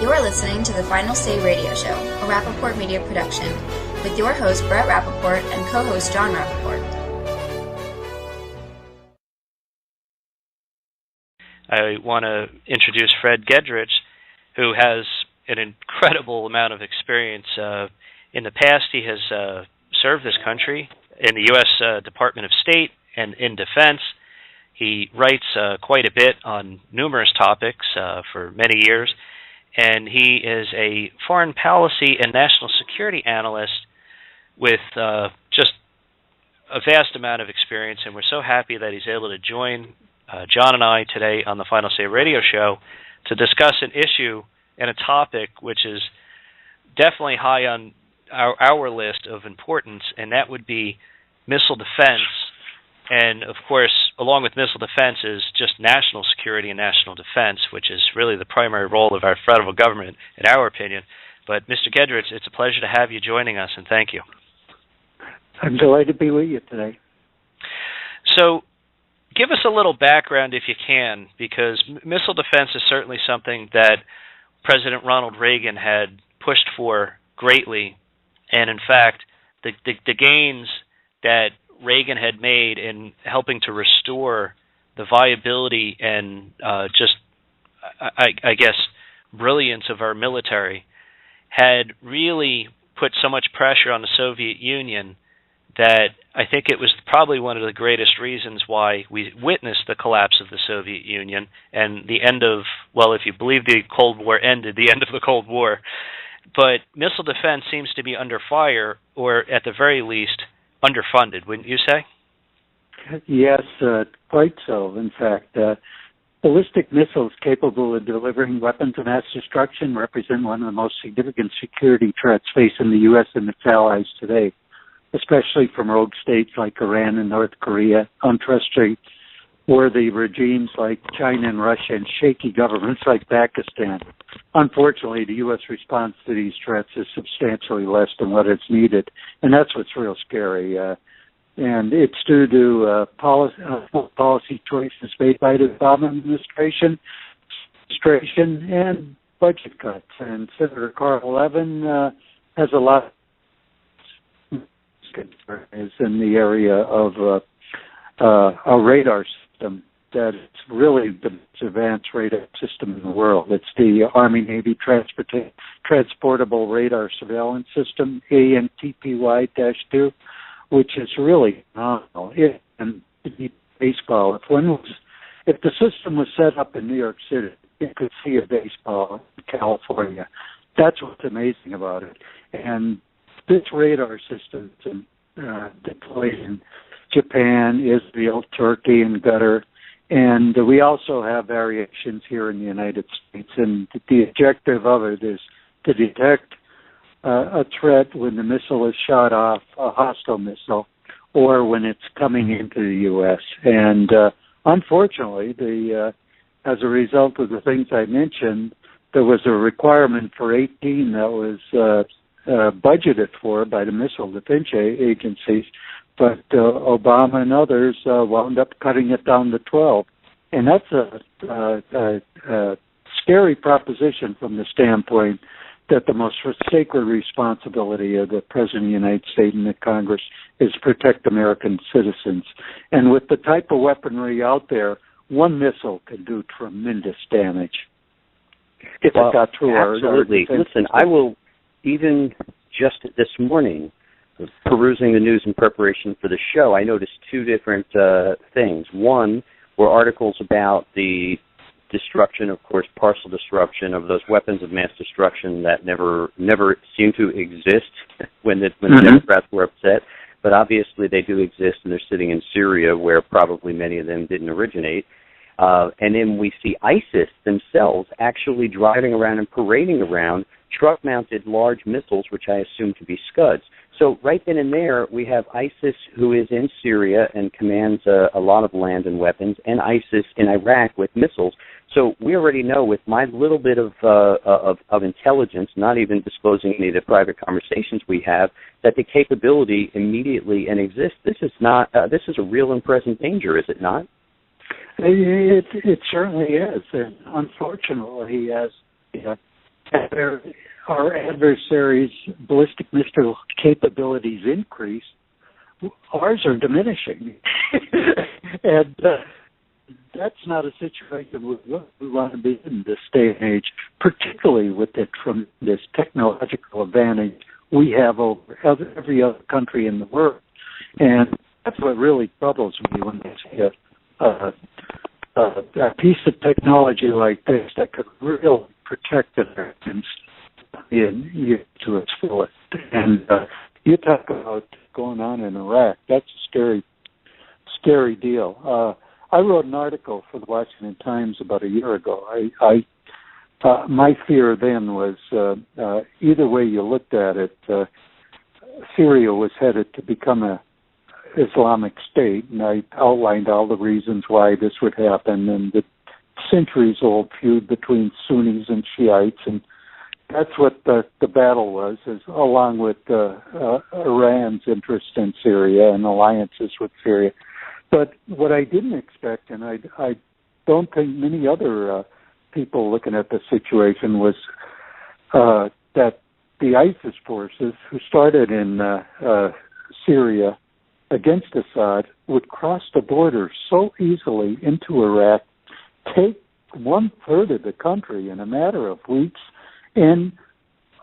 You're listening to the Final Say Radio Show, a Rappaport Media production, with your host Brett Rappaport and co-host John Rappaport. I want to introduce Fred Gedrich, who has an incredible amount of experience. In the past, he has served this country in the U.S. Department of State and in defense. He writes quite a bit on numerous topics for many years, and he is a foreign policy and national security analyst with just a vast amount of experience, and we're so happy that he's able to join John and I today on the Final Say Radio Show to discuss an issue and a topic which is definitely high on our list of importance, and that would be missile defense. And, of course, along with missile defense is just national security and national defense, which is really the primary role of our federal government, in our opinion. But, Mr. Gedrich, it's a pleasure to have you joining us, and thank you. I'm delighted to be with you today. So, give us a little background, if you can, because missile defense is certainly something that President Ronald Reagan had pushed for greatly. And, in fact, the gains that Reagan had made in helping to restore the viability and just, I guess, brilliance of our military had really put so much pressure on the Soviet Union that I think it was probably one of the greatest reasons why we witnessed the collapse of the Soviet Union and the end of, well, if you believe the Cold War ended, the end of the Cold War. But missile defense seems to be under fire, or at the very least, underfunded, wouldn't you say? Yes, quite so. In fact, ballistic missiles capable of delivering weapons of mass destruction represent one of the most significant security threats facing the U.S. and its allies today, especially from rogue states like Iran and North Korea, untrustworthy regimes like China and Russia, and shaky governments like Pakistan. Unfortunately, the U.S. response to these threats is substantially less than what is needed, and that's what's real scary. And it's due to policy choices made by the Obama administration and budget cuts. And Senator Carl Levin has a lot is in the area of a radar system that is really the most advanced radar system in the world. It's the Army-Navy Transportable Radar Surveillance System, ANTPY-2, which is really phenomenal. And baseball, if the system was set up in New York City, you could see a baseball in California. That's what's amazing about it. And this radar system is deployed in Japan, Israel, Turkey, and Qatar. And we also have variations here in the United States. And the objective of it is to detect a threat when the missile is shot off, a hostile missile, or when it's coming into the U.S. And unfortunately, as a result of the things I mentioned, there was a requirement for 18 that was budgeted for by the missile defense agencies, but Obama and others wound up cutting it down to 12. And that's a scary proposition from the standpoint that the most sacred responsibility of the President of the United States and the Congress is to protect American citizens. And with the type of weaponry out there, one missile can do tremendous damage if it got through our absolutely. Listen, I will, even just this morning, perusing the news in preparation for the show, I noticed two different things. One were articles about the destruction, of course, partial destruction of those weapons of mass destruction that never seemed to exist when the Democrats were upset. But obviously they do exist, and they're sitting in Syria, where probably many of them didn't originate. And then we see ISIS themselves actually driving around and parading around truck-mounted large missiles, which I assume to be Scuds. So right then and there, we have ISIS, who is in Syria and commands a lot of land and weapons, and ISIS in Iraq with missiles. So we already know, with my little bit of intelligence, not even disclosing any of the private conversations we have, that the capability immediately and exists. This is not. This is a real and present danger, is it not? It certainly is, and unfortunately, as our adversaries' ballistic missile capabilities increase, ours are diminishing. And that's not a situation we want to be in this day and age, particularly with it from this technological advantage we have over every other country in the world. And that's what really troubles me when I see a piece of technology like this that could really protect Americans in to its fullest. And you talk about going on in Iraq. That's a scary deal. I wrote an article for the Washington Times about a year ago. My fear then was either way you looked at it, Syria was headed to become a Islamic State, and I outlined all the reasons why this would happen and the centuries-old feud between Sunnis and Shiites, and that's what the battle was, along with Iran's interest in Syria and alliances with Syria. But what I didn't expect, and I don't think many other people looking at the situation, was that the ISIS forces, who started in Syria against Assad, would cross the border so easily into Iraq, take 1/3 of the country in a matter of weeks, and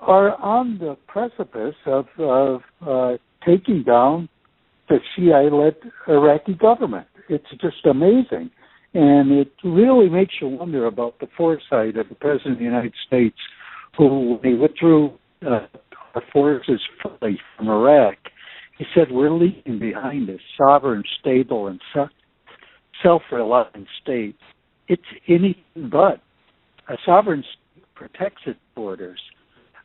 are on the precipice of taking down the Shia-led Iraqi government. It's just amazing. And it really makes you wonder about the foresight of the President of the United States, who, when he withdrew our forces fully from Iraq, he said, we're leaving behind a sovereign, stable, and self-reliant state. It's anything but. A sovereign state protects its borders.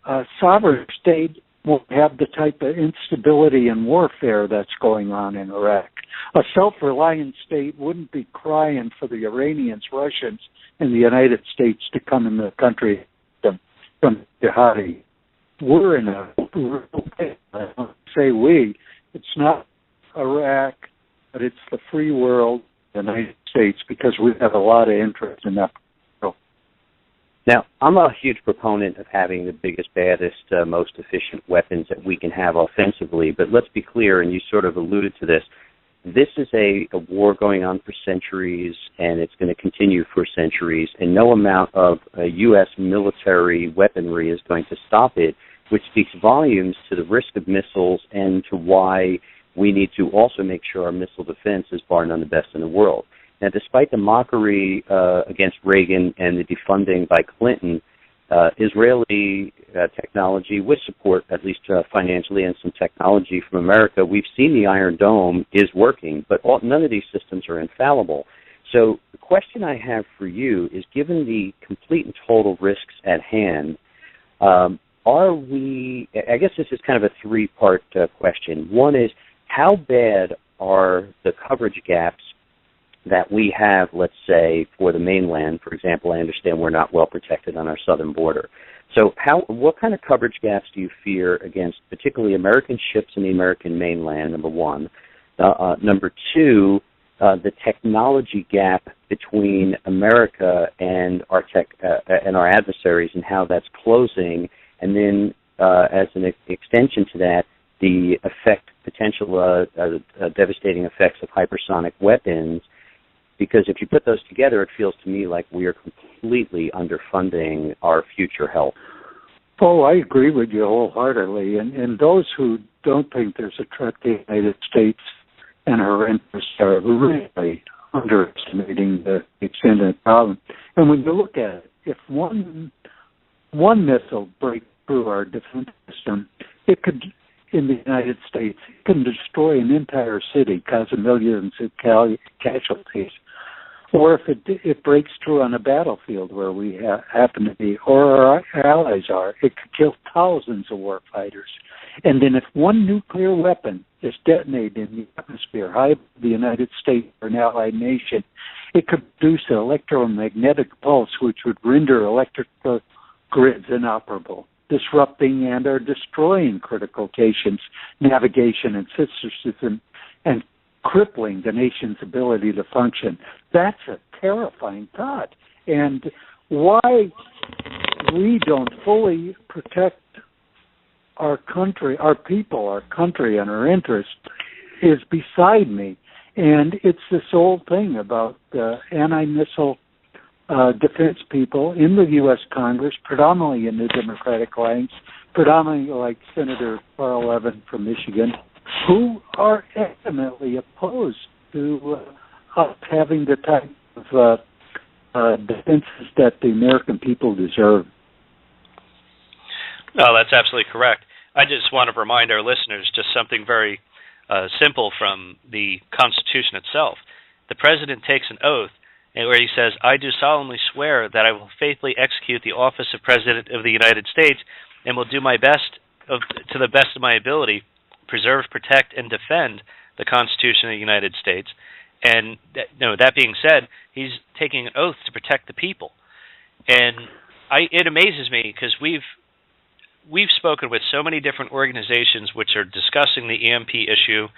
A sovereign state won't have the type of instability and warfare that's going on in Iraq. A self-reliant state wouldn't be crying for the Iranians, Russians, and the United States to come in the country from jihadi. We're in a real pit. I don't say we. It's not Iraq, but it's the free world, the United States, because we have a lot of interest in that. Now, I'm a huge proponent of having the biggest, baddest, most efficient weapons that we can have offensively, but let's be clear, and you sort of alluded to this, this is a war going on for centuries, and it's going to continue for centuries, and no amount of U.S. military weaponry is going to stop it, which speaks volumes to the risk of missiles and to why we need to also make sure our missile defense is bar none the best in the world. Now, despite the mockery against Reagan and the defunding by Clinton, Israeli technology, with support at least financially and some technology from America, we've seen the Iron Dome is working, but none of these systems are infallible. So the question I have for you is, given the complete and total risks at hand, are we, I guess this is kind of a three-part question. One is, how bad are the coverage gaps that we have, let's say, for the mainland? For example, I understand we're not well protected on our southern border. So what kind of coverage gaps do you fear against particularly American ships in the American mainland, number one? Number two, the technology gap between America and our adversaries and how that's closing, and then as an extension to that, the potential devastating effects of hypersonic weapons. Because if you put those together, it feels to me like we are completely underfunding our future health. Oh, I agree with you wholeheartedly. And those who don't think there's a threat to the United States and her interests are really underestimating the extent of the problem. And when you look at it, if one missile breaks through our defense system, it could, in the United States, it can destroy an entire city, causing millions of casualties. Or if it breaks through on a battlefield where we happen to be, or our allies are, it could kill thousands of warfighters. And then if one nuclear weapon is detonated in the atmosphere high above the United States or an allied nation, it could produce an electromagnetic pulse which would render electrical grids inoperable, disrupting and or destroying critical locations, navigation and system, and crippling the nation's ability to function. That's a terrifying thought. And why we don't fully protect our country, our people, our country, and our interests is beside me. And it's this old thing about anti-missile defense people in the U.S. Congress, predominantly in the Democratic ranks, predominantly like Senator Carl Levin from Michigan, who are adamantly opposed to us having the type of defenses that the American people deserve. No, that's absolutely correct. I just want to remind our listeners just something very simple from the Constitution itself. The President takes an oath where he says, "I do solemnly swear that I will faithfully execute the office of President of the United States and will do my best, to the best of my ability, preserve, protect, and defend the Constitution of the United States." And that being said, he's taking an oath to protect the people. And it amazes me because we've spoken with so many different organizations which are discussing the EMP issue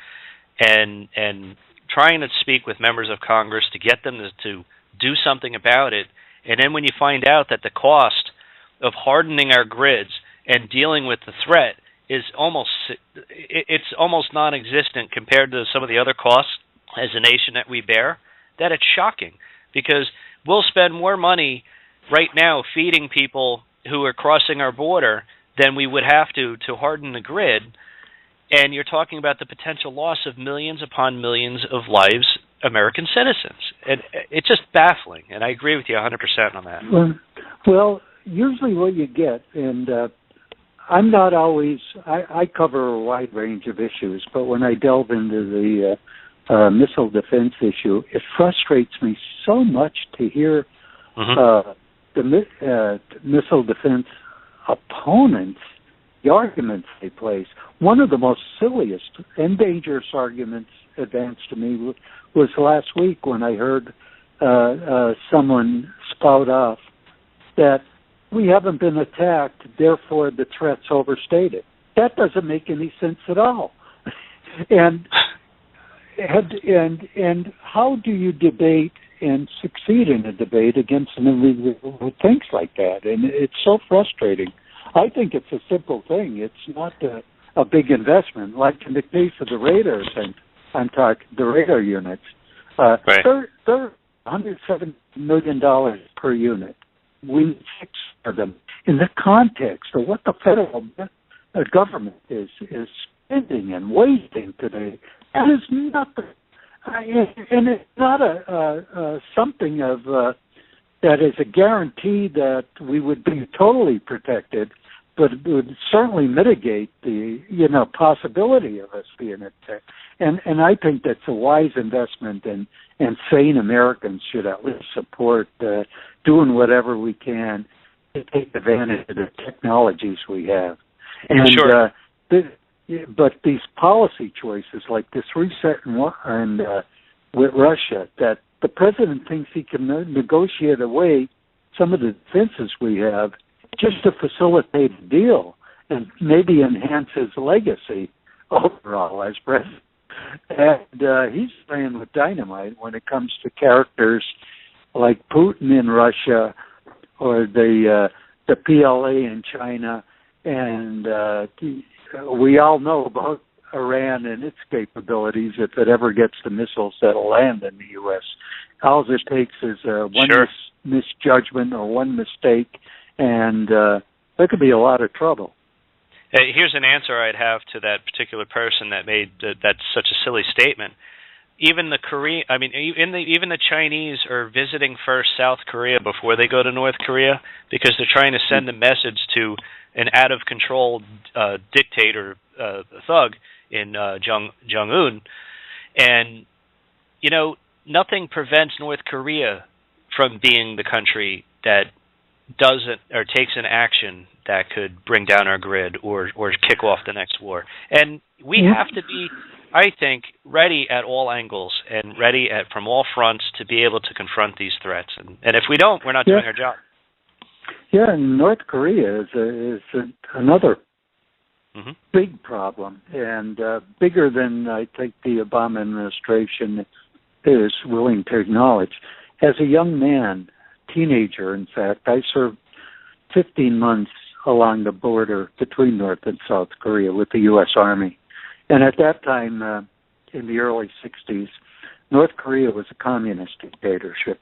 and trying to speak with members of Congress to get them to do something about it. And then when you find out that the cost of hardening our grids and dealing with the threat is almost non-existent compared to some of the other costs as a nation that we bear, that it's shocking, because we'll spend more money right now feeding people who are crossing our border than we would have to harden the grid, and you're talking about the potential loss of millions upon millions of lives, American citizens. And it's just baffling, and I agree with you 100% on that. Well, usually what you get, and I'm not always, I cover a wide range of issues, but when I delve into the missile defense issue, it frustrates me so much to hear the missile defense opponents, the arguments they place. One of the most silliest and dangerous arguments advanced to me was last week when I heard someone spout off that we haven't been attacked, therefore the threat's overstated. That doesn't make any sense at all. And how do you debate and succeed in a debate against an individual who thinks like that? And it's so frustrating. I think it's a simple thing. It's not a big investment. Like in the case of the radars, and I'm talking the radar units, right. They're $107 million per unit. We need 6 of them. In the context of what the federal government is spending and wasting today, that is nothing. And it's not something of that is a guarantee that we would be totally protected, but it would certainly mitigate the possibility of us being attacked. And I think that's a wise investment, and sane Americans should at least support doing whatever we can to take advantage of the technologies we have. And sure. But these policy choices, like this reset and with Russia, that the president thinks he can negotiate away some of the defenses we have just to facilitate a deal and maybe enhance his legacy overall as president. And he's playing with dynamite when it comes to characters like Putin in Russia or the PLA in China, and we all know about Iran and its capabilities if it ever gets the missiles that'll land in the U.S. All it takes is one misjudgment or one mistake, and there could be a lot of trouble. Hey, here's an answer I'd have to that particular person that made that's such a silly statement. Even the even the Chinese are visiting first South Korea before they go to North Korea because they're trying to send a message to an out-of-control dictator thug in Jong-un. And, nothing prevents North Korea from being the country that doesn't or takes an action that could bring down our grid or kick off the next war. And we have to be, I think, ready at all angles and ready from all fronts to be able to confront these threats. And if we don't, we're not doing our job. Yeah, and North Korea is another big problem, and bigger than I think the Obama administration is willing to acknowledge. As a young man, teenager, in fact, I served 15 months along the border between North and South Korea with the U.S. Army. And at that time, in the early 60s, North Korea was a communist dictatorship,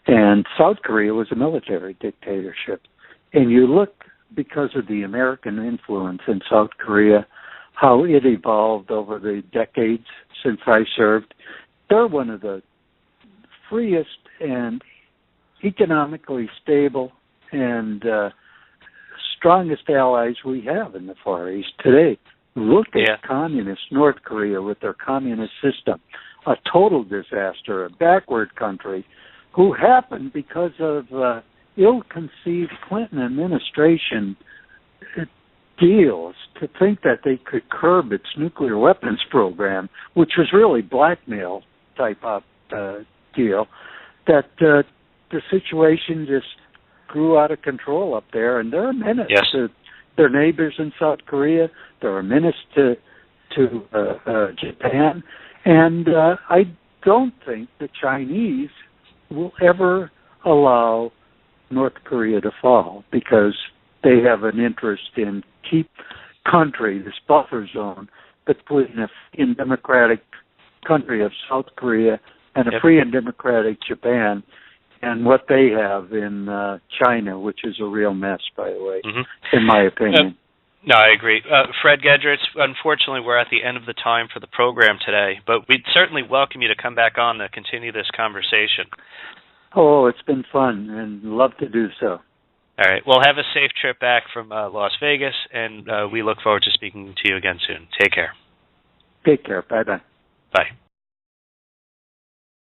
and South Korea was a military dictatorship. And you look, because of the American influence in South Korea, how it evolved over the decades since I served. They're one of the freest and economically stable and strongest allies we have in the Far East today. Look at communist North Korea with their communist system, a total disaster, a backward country, who happened because of ill-conceived Clinton administration deals to think that they could curb its nuclear weapons program, which was really blackmail type of deal, that the situation just grew out of control up there, and they're a menace to their neighbors in South Korea. They're a menace to Japan, and I don't think the Chinese will ever allow North Korea to fall, because they have an interest in keep country, this buffer zone between a free and democratic country of South Korea and a free and democratic Japan, and what they have in China, which is a real mess, by the way, in my opinion. No, I agree. Fred Gedrich, unfortunately, we're at the end of the time for the program today, but we'd certainly welcome you to come back on to continue this conversation. Oh, it's been fun, and love to do so. All right. Well, have a safe trip back from Las Vegas, and we look forward to speaking to you again soon. Take care. Take care. Bye-bye. Bye.